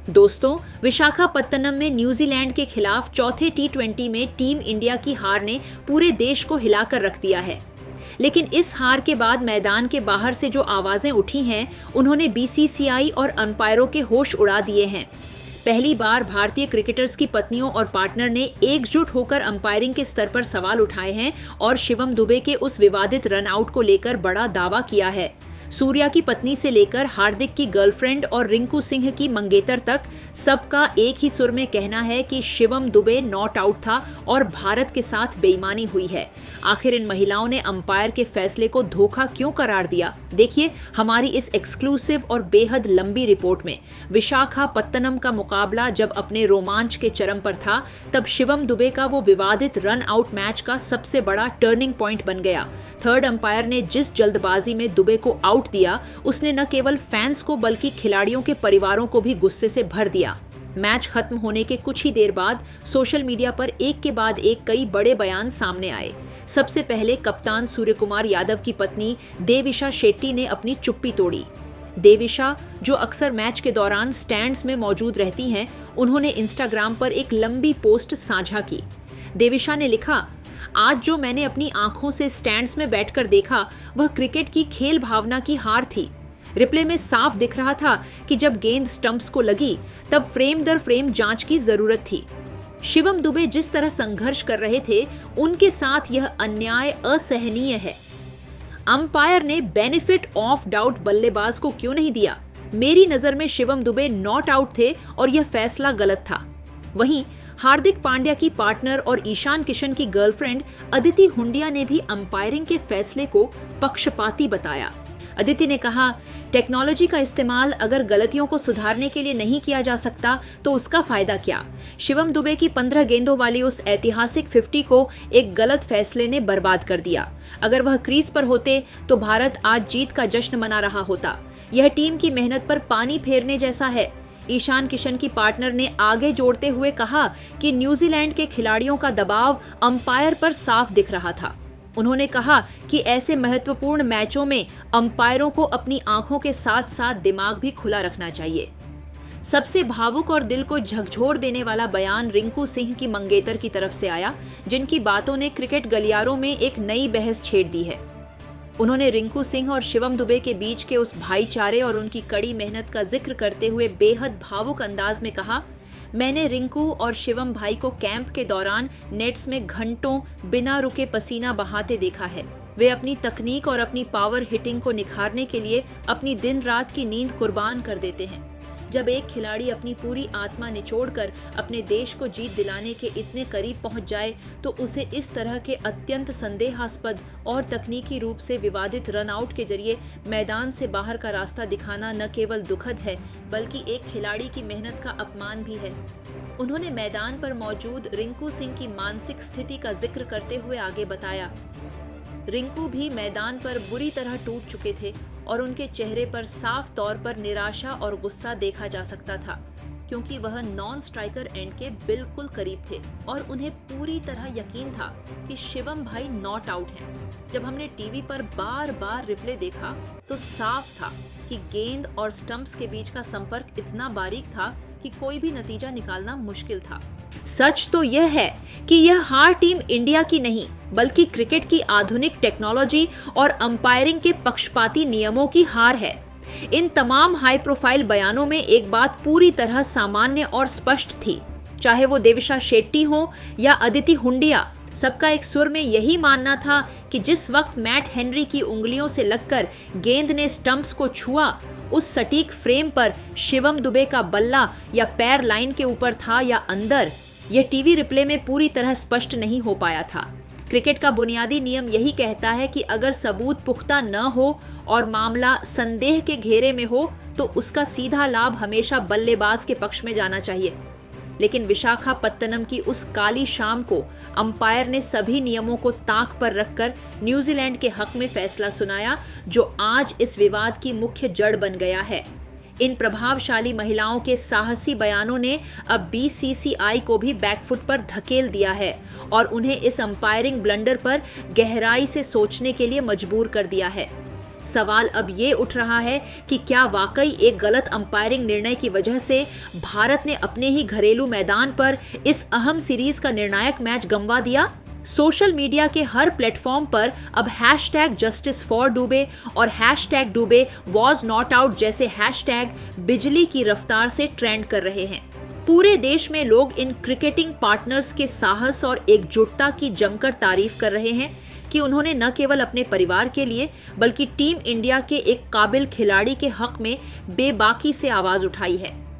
दोस्तों, विशाखापत्तनम में न्यूजीलैंड के खिलाफ चौथे टी20 में टीम इंडिया की हार ने पूरे देश को हिलाकर रख दिया है। लेकिन इस हार के बाद मैदान के बाहर से जो आवाजें उठी हैं, उन्होंने बीसीसीआई और अंपायरों के होश उड़ा दिए हैं। पहली बार भारतीय क्रिकेटर्स की पत्नियों और पार्टनर ने एकजुट होकर अंपायरिंग के स्तर पर सवाल उठाए हैं और शिवम दुबे के उस विवादित रनआउट को लेकर बड़ा दावा किया है। सूर्या की पत्नी से लेकर हार्दिक की गर्लफ्रेंड और रिंकू सिंह की मंगेतर तक सबका एक ही सुर में कहना है कि शिवम दुबे नॉट आउट था और भारत के साथ बेईमानी हुई है। आखिर इन महिलाओं ने अंपायर के फैसले को धोखा क्यों करार दिया? देखिए हमारी इस एक्सक्लूसिव और बेहद लंबी रिपोर्ट में। विशाखापत्तनम का मुकाबला जब अपने रोमांच के चरम पर था, तब शिवम दुबे का वो विवादित रन आउट मैच का सबसे बड़ा टर्निंग पॉइंट बन गया। थर्ड अंपायर ने जिस जल्दबाजी में दुबे को आउट दिया, उसने न केवल फैंस को बल्कि खिलाड़ियों के परिवारों को भी गुस्से से भर दिया। मैच खत्म होने के कुछ ही देर बाद सोशल मीडिया पर एक के बाद एक कई बड़े बयान सामने आए। सबसे पहले कप्तान सूर्यकुमार यादव की पत्नी देविशा शेट्टी ने अपनी चुप्पी तोड़ी। देविशा, जो अक्सर मैच के दौरान स्टैंड्स में मौजूद रहती हैं, उन्होंने इंस्टाग्राम पर एक लंबी पोस्ट साझा की। देविशा ने लिखा, आज जो मैंने अपनी आंखों से स्टैंड्स में बैठकर देखा, वह क्रिकेट की खेल भावना की हार थी। रिप्ले में साफ दिख रहा था कि जब गेंद स्टंप्स को लगी, तब फ्रेम दर फ्रेम जांच की जरूरत थी। शिवम दुबे जिस तरह संघर्ष कर रहे थे, उनके साथ यह अन्याय असहनीय है। अंपायर ने बेनिफिट ऑफ डाउट बल्लेबाज को क्यों नहीं दिया? मेरी नजर में शिवम दुबे नॉट आउट थे और यह फैसला गलत था। वहीं हार्दिक पांड्या की पार्टनर और ईशान किशन की गर्लफ्रेंड अदिति हुंडिया ने भी अंपायरिंग के फैसले को पक्षपाती बताया। अदिति ने कहा, टेक्नोलॉजी का इस्तेमाल अगर गलतियों को सुधारने के लिए नहीं किया जा सकता तो उसका फायदा क्या? शिवम दुबे की 15 गेंदों वाली उस ऐतिहासिक 50 को एक गलत फैसले ने बर्बाद कर दिया। अगर वह क्रीज पर होते तो भारत आज जीत का जश्न मना रहा होता। यह टीम की मेहनत पर पानी फेरने जैसा है। ईशान किशन की पार्टनर ने आगे जोड़ते हुए कहा कि न्यूजीलैंड के खिलाड़ियों का दबाव अंपायर पर साफ दिख रहा था। उन्होंने कहा कि ऐसे महत्वपूर्ण मैचों में अंपायरों को अपनी आंखों के साथ साथ दिमाग भी खुला रखना चाहिए। सबसे भावुक और दिल को झकझोर देने वाला बयान रिंकू सिंह की मंगेतर की तरफ से आया, जिनकी बातों ने क्रिकेट गलियारों में एक नई बहस छेड़ दी है। उन्होंने रिंकू सिंह और शिवम दुबे के बीच के उस भाईचारे और उनकी कड़ी मेहनत का जिक्र करते हुए बेहद भावुक अंदाज में कहा, मैंने रिंकू और शिवम भाई को कैंप के दौरान नेट्स में घंटों बिना रुके पसीना बहाते देखा है। वे अपनी तकनीक और अपनी पावर हिटिंग को निखारने के लिए अपनी दिन रात की नींद कुर्बान कर देते हैं। जब एक खिलाड़ी अपनी पूरी आत्मा निचोड़कर अपने देश को जीत दिलाने के इतने करीब पहुंच जाए, तो उसे इस तरह के अत्यंत संदेहास्पद और तकनीकी रूप से विवादित रनआउट के जरिए मैदान से बाहर का रास्ता दिखाना न केवल दुखद है, बल्कि एक खिलाड़ी की मेहनत का अपमान भी है। उन्होंने मैदान पर मौजूद रिंकू सिंह की मानसिक स्थिति का जिक्र करते हुए आगे बताया, रिंकू भी मैदान पर बुरी तरह टूट चुके थे और उनके चेहरे पर साफ तौर पर निराशा और गुस्सा देखा जा सकता था, क्योंकि वह नॉन स्ट्राइकर एंड के बिल्कुल करीब थे और उन्हें पूरी तरह यकीन था कि शिवम भाई नॉट आउट हैं। जब हमने टीवी पर बार बार रिप्ले देखा तो साफ था कि गेंद और स्टंप्स के बीच का संपर्क इतना बारीक था कि कोई भी नतीजा निकालना मुश्किल था। सच तो यह है कि यह हार टीम इंडिया की नहीं, बल्कि क्रिकेट की आधुनिक टेक्नोलॉजी और अंपायरिंग के पक्षपाती नियमों की हार है। इन तमाम हाई प्रोफाइल बयानों में एक बात पूरी तरह सामान्य और स्पष्ट थी, चाहे वो देविशा शेट्टी हो या अदिति हुंडिया, सबका एक सुर में यही मानना था कि जिस वक्त मैट हेनरी की उंगलियों से लगकर गेंद ने स्टंप्स को छुआ, उस सटीक फ्रेम पर शिवम दुबे का बल्ला या पैर लाइन के ऊपर था या अंदर, यह टीवी रिप्ले में पूरी तरह स्पष्ट नहीं हो पाया था। क्रिकेट का बुनियादी नियम यही कहता है कि अगर सबूत पुख्ता न हो और मामला संदेह के घेरे में हो, तो उसका सीधा लाभ हमेशा बल्लेबाज के पक्ष में जाना चाहिए। लेकिन विशाखापत्तनम की उस काली शाम को अंपायर ने सभी नियमों को ताक पर रखकर न्यूजीलैंड के हक में फैसला सुनाया, जो आज इस विवाद की मुख्य जड़ बन गया है। इन प्रभावशाली महिलाओं के साहसी बयानों ने अब बीसीसीआई को भी बैकफुट पर धकेल दिया है और उन्हें इस अंपायरिंग ब्लंडर पर गहराई से सोचने के लिए मजबूर कर दिया है। सवाल अब ये उठ रहा है कि क्या वाकई एक गलत अंपायरिंग निर्णय की वजह से भारत ने अपने ही घरेलू मैदान पर इस अहम सीरीज का निर्णायक मैच गंवा दिया? सोशल मीडिया के हर प्लेटफॉर्म पर अब हैशटैग जस्टिस फॉर दुबे और hashtag Dubey was not out जैसे हैशटैग बिजली की रफ्तार से ट्रेंड कर रहे हैं। पूरे देश में लोग इन क्रिकेटिंग पार्टनर्स के साहस और एकजुटता की जमकर तारीफ कर रहे हैं कि उन्होंने न केवल अपने परिवार के लिए बल्कि टीम इंडिया के एक काबिल खिलाड़ी के हक में बेबाकी से आवाज उठाई है।